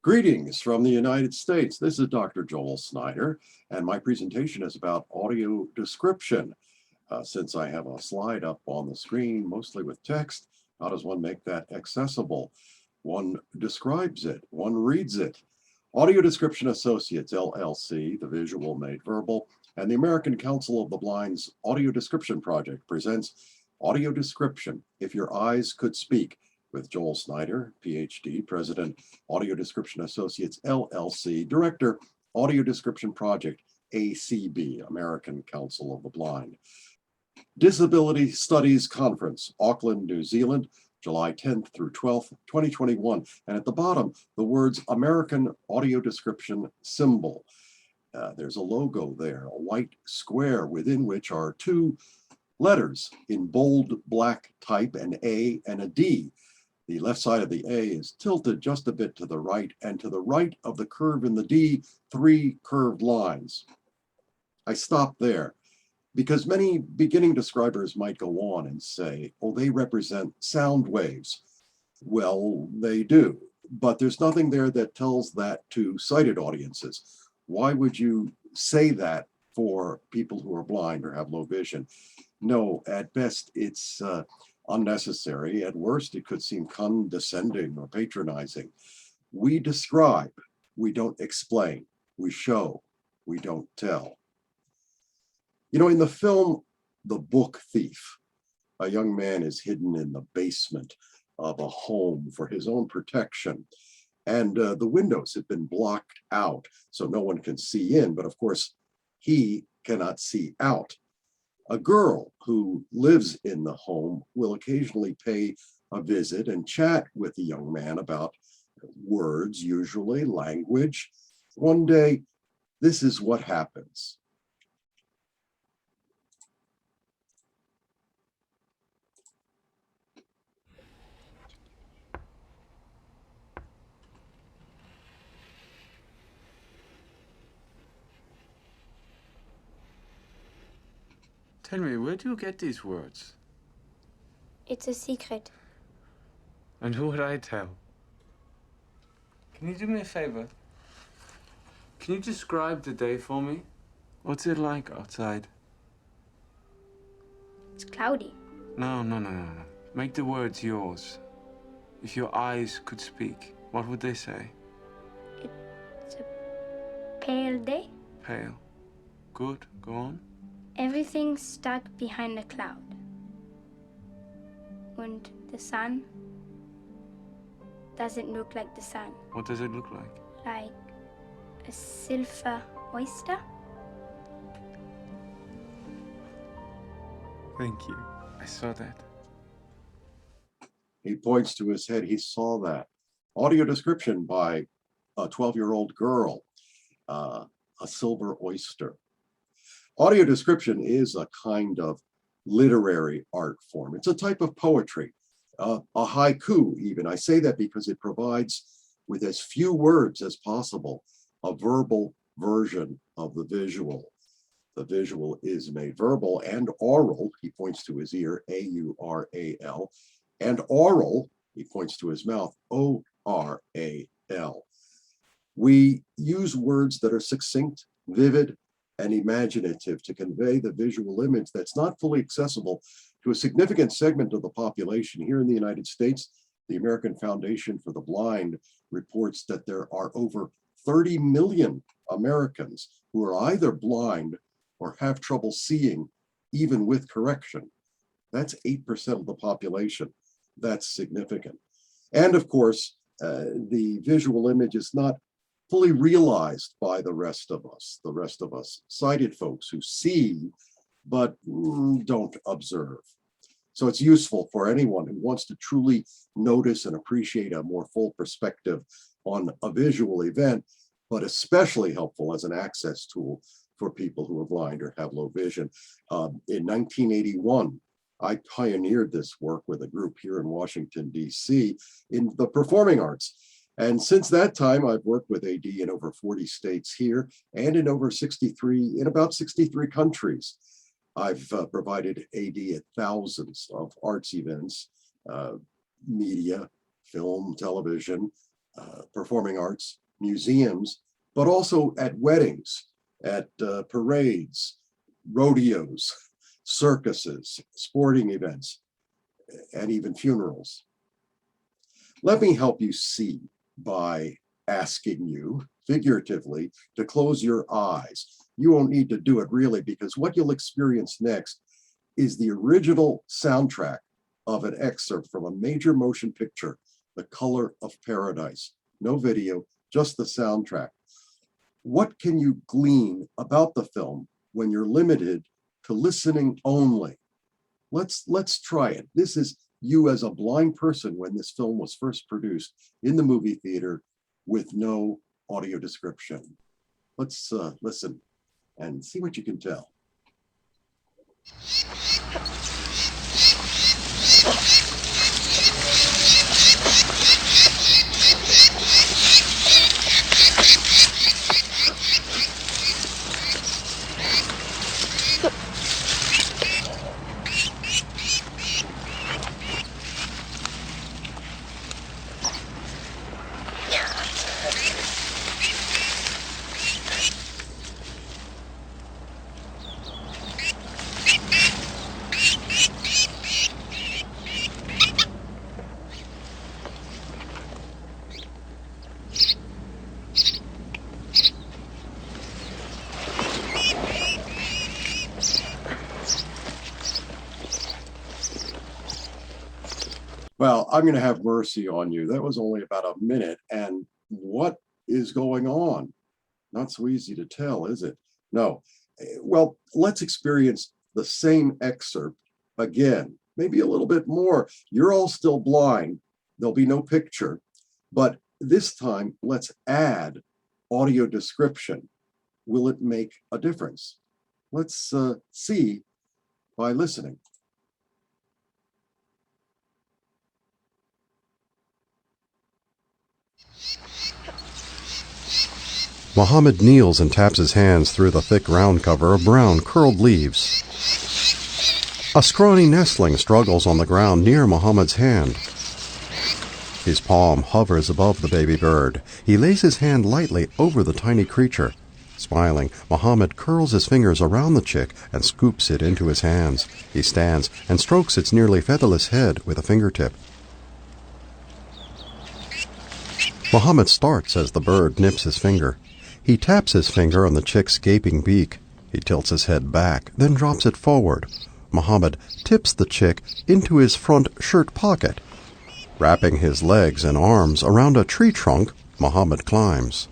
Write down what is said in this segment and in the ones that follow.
Greetings from the United States. This is Dr. Joel Snyder, and my presentation is about audio description. Since I have a slide up on the screen, mostly with text, how does one make that accessible? One describes it, one reads it. Audio Description Associates, LLC, the Visual Made Verbal, and the American Council of the Blind's Audio Description Project presents Audio Description, If Your Eyes Could Speak, with Joel Snyder, PhD, President, Audio Description Associates, LLC, Director, Audio Description Project, ACB, American Council of the Blind. Disability Studies Conference, Auckland, New Zealand, July 10th through 12th, 2021. And at the bottom, the words American Audio Description Symbol. There's a logo there, a white square within which are two letters in bold black type, an A and a D. The left side of the A is tilted just a bit to the right, and to the right of the curve in the D, three curved lines. I stop there because many beginning describers might go on and say, oh, they represent sound waves. Well, they do, but there's nothing there that tells that to sighted audiences. Why would you say that for people who are blind or have low vision? No, at best, it's unnecessary. At worst, it could seem condescending or patronizing. We describe, we don't explain. We show, we don't tell. You know, in the film, The Book Thief, a young man is hidden in the basement of a home for his own protection. And the windows have been blocked out, so no one can see in. But of course, he cannot see out. A girl who lives in the home will occasionally pay a visit and chat with the young man about words, usually language. One day, this is what happens. Tell me, where do you get these words? It's a secret. And who would I tell? Can you do me a favor? Can you describe the day for me? What's it like outside? It's cloudy. No. Make the words yours. If your eyes could speak, what would they say? It's a pale day. Pale. Good, go on. Everything's stuck behind a cloud. And the sun doesn't look like the sun. What does it look like? Like a silver oyster. Thank you. I saw that. He points to his head. He saw that. Audio description by a 12-year-old girl, a silver oyster. Audio description is a kind of literary art form. It's a type of poetry, a haiku even. I say that because it provides, with as few words as possible, a verbal version of the visual. The visual is made verbal and oral. He points to his ear, A-U-R-A-L, and oral, he points to his mouth, O-R-A-L. We use words that are succinct, vivid, and imaginative to convey the visual image that's not fully accessible to a significant segment of the population. Here in the United States, the American Foundation for the Blind reports that there are over 30 million Americans who are either blind or have trouble seeing, even with correction. That's 8% of the population. That's significant. And of course, the visual image is not fully realized by the rest of us sighted folks who see, but don't observe. So it's useful for anyone who wants to truly notice and appreciate a more full perspective on a visual event, but especially helpful as an access tool for people who are blind or have low vision. In 1981, I pioneered this work with a group here in Washington, D.C. in the performing arts. And since that time, I've worked with AD in over 40 states here and in about 63 countries. I've provided AD at thousands of arts events, media, film, television, performing arts, museums, but also at weddings, at parades, rodeos, circuses, sporting events, and even funerals. Let me help you see by asking you, figuratively, to close your eyes. You won't need to do it really, because what you'll experience next is the original soundtrack of an excerpt from a major motion picture, The Color of Paradise. No video, just the soundtrack. What can you glean about the film when you're limited to listening only? Let's try it. This is you as a blind person when this film was first produced in the movie theater with no audio description. Let's listen and see what you can tell. Well, I'm going to have mercy on you. That was only about a minute. And what is going on? Not so easy to tell, is it? No. Well, let's experience the same excerpt again, maybe a little bit more. You're all still blind. There'll be no picture. But this time, let's add audio description. Will it make a difference? Let's see by listening. Muhammad kneels and taps his hands through the thick ground cover of brown, curled leaves. A scrawny nestling struggles on the ground near Muhammad's hand. His palm hovers above the baby bird. He lays his hand lightly over the tiny creature. Smiling, Muhammad curls his fingers around the chick and scoops it into his hands. He stands and strokes its nearly featherless head with a fingertip. Muhammad starts as the bird nips his finger. He taps his finger on the chick's gaping beak. He tilts his head back, then drops it forward. Muhammad tips the chick into his front shirt pocket. Wrapping his legs and arms around a tree trunk, Muhammad climbs.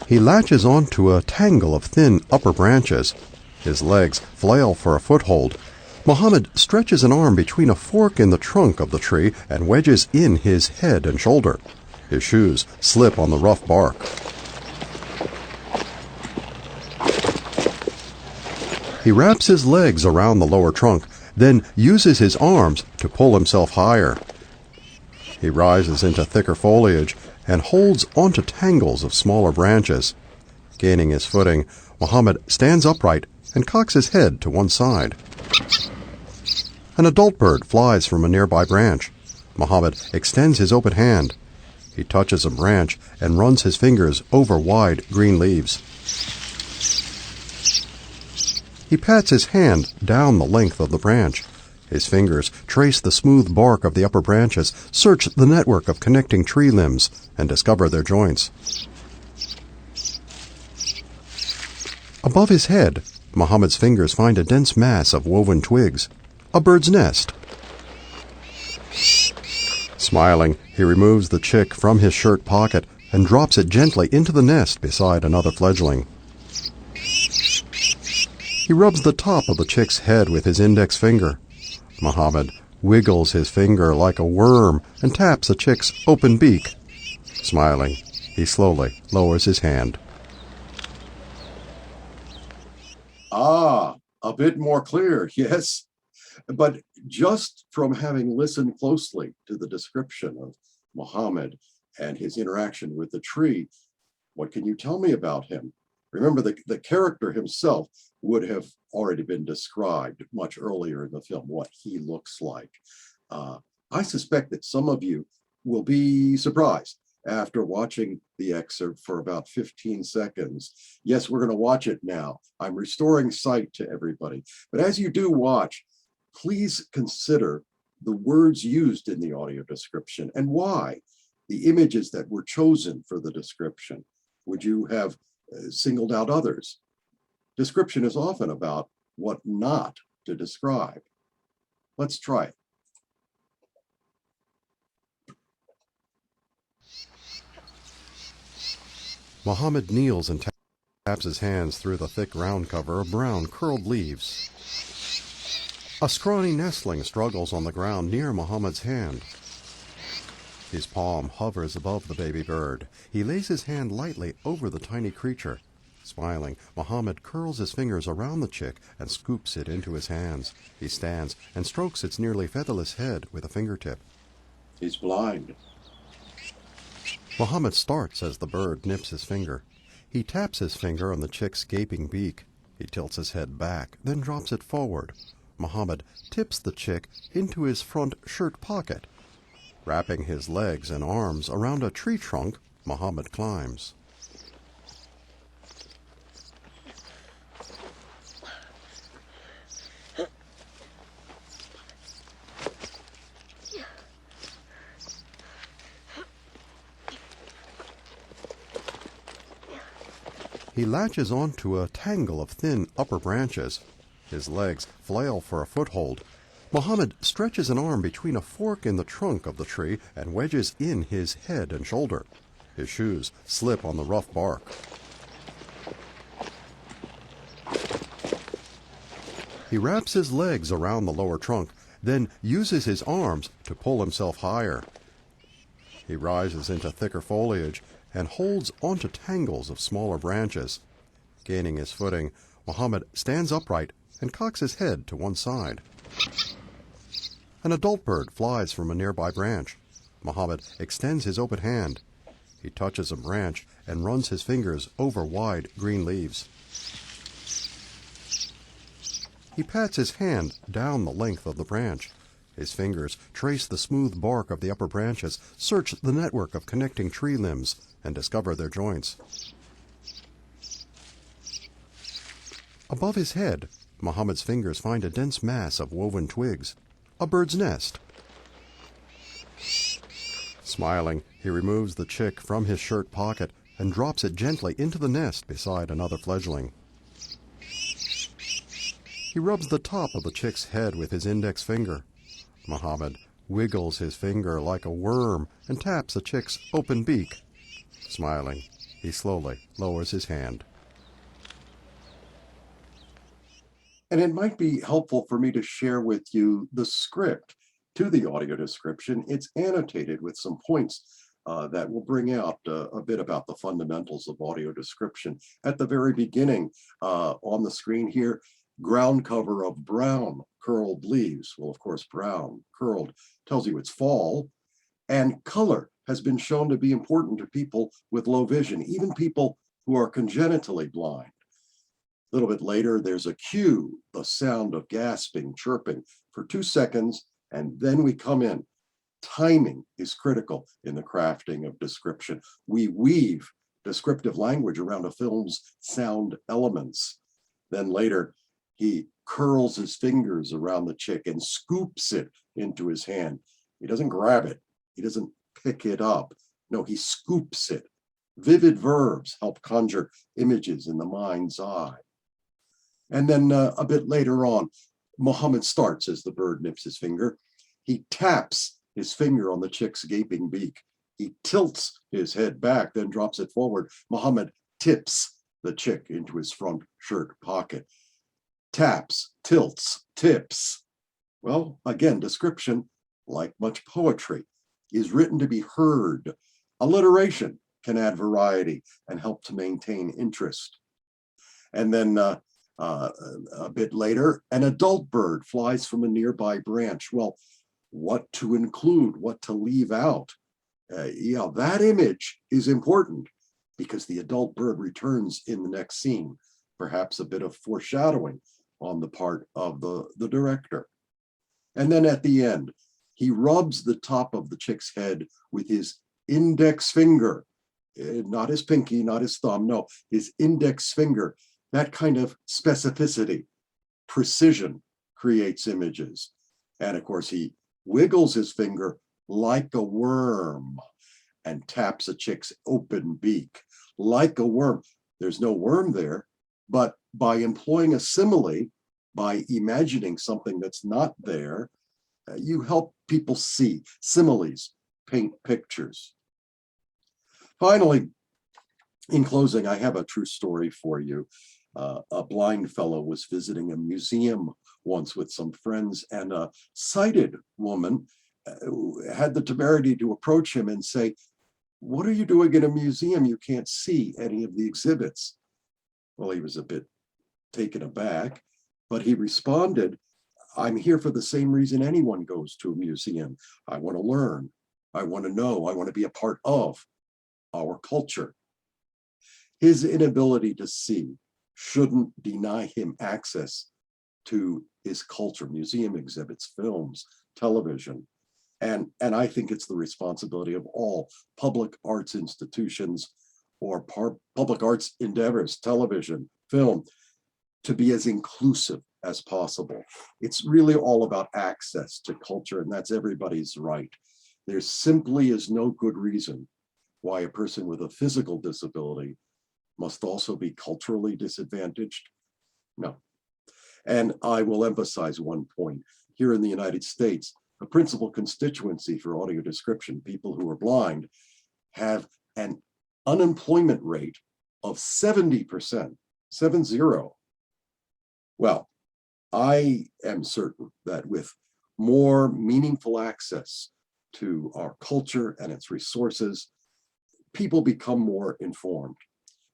He latches onto a tangle of thin upper branches. His legs flail for a foothold. Muhammad stretches an arm between a fork in the trunk of the tree and wedges in his head and shoulder. His shoes slip on the rough bark. He wraps his legs around the lower trunk, then uses his arms to pull himself higher. He rises into thicker foliage and holds onto tangles of smaller branches. Gaining his footing, Muhammad stands upright and cocks his head to one side. An adult bird flies from a nearby branch. Muhammad extends his open hand. He touches a branch and runs his fingers over wide green leaves. He pats his hand down the length of the branch. His fingers trace the smooth bark of the upper branches, search the network of connecting tree limbs, and discover their joints. Above his head, Muhammad's fingers find a dense mass of woven twigs, a bird's nest. Smiling, he removes the chick from his shirt pocket and drops it gently into the nest beside another fledgling. He rubs the top of the chick's head with his index finger. Muhammad wiggles his finger like a worm and taps the chick's open beak. Smiling, he slowly lowers his hand. Ah, a bit more clear, yes. But just from having listened closely to the description of Muhammad, and his interaction with the tree. What can you tell me about him? Remember, the character himself would have already been described much earlier in the film, what he looks like. I suspect that some of you will be surprised after watching the excerpt for about 15 seconds. Yes, we're going to watch it now. I'm restoring sight to everybody. But as you do watch, please consider the words used in the audio description and why, the images that were chosen for the description. Would you have singled out others? Description is often about what not to describe. Let's try it. Muhammad kneels and taps his hands through the thick ground cover of brown curled leaves. A scrawny nestling struggles on the ground near Muhammad's hand. His palm hovers above the baby bird. He lays his hand lightly over the tiny creature. Smiling, Muhammad curls his fingers around the chick and scoops it into his hands. He stands and strokes its nearly featherless head with a fingertip. He's blind. Muhammad starts as the bird nips his finger. He taps his finger on the chick's gaping beak. He tilts his head back, then drops it forward. Muhammad tips the chick into his front shirt pocket. Wrapping his legs and arms around a tree trunk, Muhammad climbs. He latches onto a tangle of thin upper branches. His legs flail for a foothold. Muhammad stretches an arm between a fork in the trunk of the tree and wedges in his head and shoulder. His shoes slip on the rough bark. He wraps his legs around the lower trunk, then uses his arms to pull himself higher. He rises into thicker foliage and holds onto tangles of smaller branches. Gaining his footing, Muhammad stands upright and cocks his head to one side. An adult bird flies from a nearby branch. Muhammad extends his open hand. He touches a branch and runs his fingers over wide green leaves. He pats his hand down the length of the branch. His fingers trace the smooth bark of the upper branches, search the network of connecting tree limbs, and discover their joints. Above his head, Muhammad's fingers find a dense mass of woven twigs, a bird's nest. Smiling, he removes the chick from his shirt pocket and drops it gently into the nest beside another fledgling. He rubs the top of the chick's head with his index finger. Muhammad wiggles his finger like a worm and taps the chick's open beak. Smiling, he slowly lowers his hand. And it might be helpful for me to share with you the script to the audio description. It's annotated with some points that will bring out a bit about the fundamentals of audio description. At the very beginning, on the screen here, ground cover of brown curled leaves. Well, of course, brown curled tells you it's fall. And color has been shown to be important to people with low vision, even people who are congenitally blind. A little bit later, there's a cue, the sound of gasping, chirping for 2 seconds, and then we come in. Timing is critical in the crafting of description. We weave descriptive language around a film's sound elements. Then later, he curls his fingers around the chick and scoops it into his hand. He doesn't grab it. He doesn't pick it up. No, he scoops it. Vivid verbs help conjure images in the mind's eye. And then a bit later on, Muhammad starts as the bird nips his finger. He taps his finger on the chick's gaping beak. He tilts his head back, then drops it forward. Muhammad tips the chick into his front shirt pocket. Taps, tilts, tips. Well, again, description, like much poetry, is written to be heard. Alliteration can add variety and help to maintain interest. And then a bit later, an adult bird flies from a nearby branch. Well, what to include, what to leave out? Yeah, that image is important because the adult bird returns in the next scene, perhaps a bit of foreshadowing on the part of the director. And then at the end, he rubs the top of the chick's head with his index finger, not his pinky, not his thumb, no, his index finger. That kind of specificity, precision creates images. And of course, he wiggles his finger like a worm and taps a chick's open beak like a worm. There's no worm there, but by employing a simile, by imagining something that's not there, you help people see. Similes paint pictures. Finally, in closing, I have a true story for you. A blind fellow was visiting a museum once with some friends, and a sighted woman had the temerity to approach him and say, "What are you doing in a museum? You can't see any of the exhibits." Well, he was a bit taken aback, but he responded, "I'm here for the same reason anyone goes to a museum. I want to learn. I want to know. I want to be a part of our culture." His inability to see shouldn't deny him access to his culture, museum exhibits, films, television. And I think it's the responsibility of all public arts institutions or public arts endeavors, television, film, to be as inclusive as possible. It's really all about access to culture, and that's everybody's right. There simply is no good reason why a person with a physical disability must also be culturally disadvantaged. No. And I will emphasize one point. Here in the United States, the principal constituency for audio description, people who are blind, have an unemployment rate of 70%, 70. Well, I am certain that with more meaningful access to our culture and its resources, people become more informed.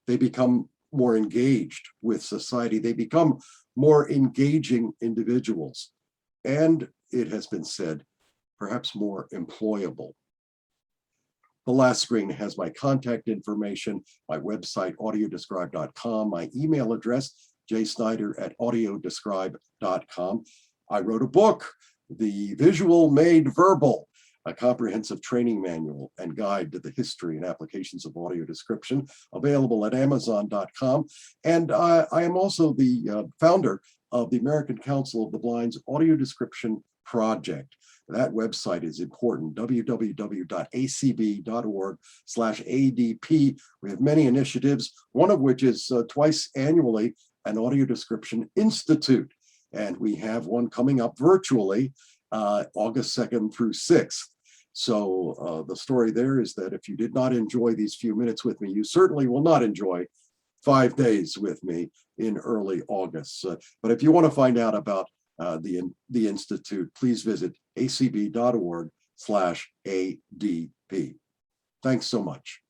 They become more engaged with society. They become more engaging individuals. And it has been said, perhaps more employable. The last screen has my contact information, my website, audiodescribe.com, my email address, jsnyder@audiodescribe.com. I wrote a book, The Visual Made Verbal, a comprehensive training manual and guide to the history and applications of audio description, available at amazon.com. And I am also the founder of the American Council of the Blind's Audio Description Project. That website is important, www.acb.org/ADP. We have many initiatives, one of which is twice annually an Audio Description Institute. And we have one coming up virtually August 2nd through 6th. So the story there is that if you did not enjoy these few minutes with me, you certainly will not enjoy 5 days with me in early August. But if you want to find out about the Institute, please visit acb.org/ADP. Thanks so much.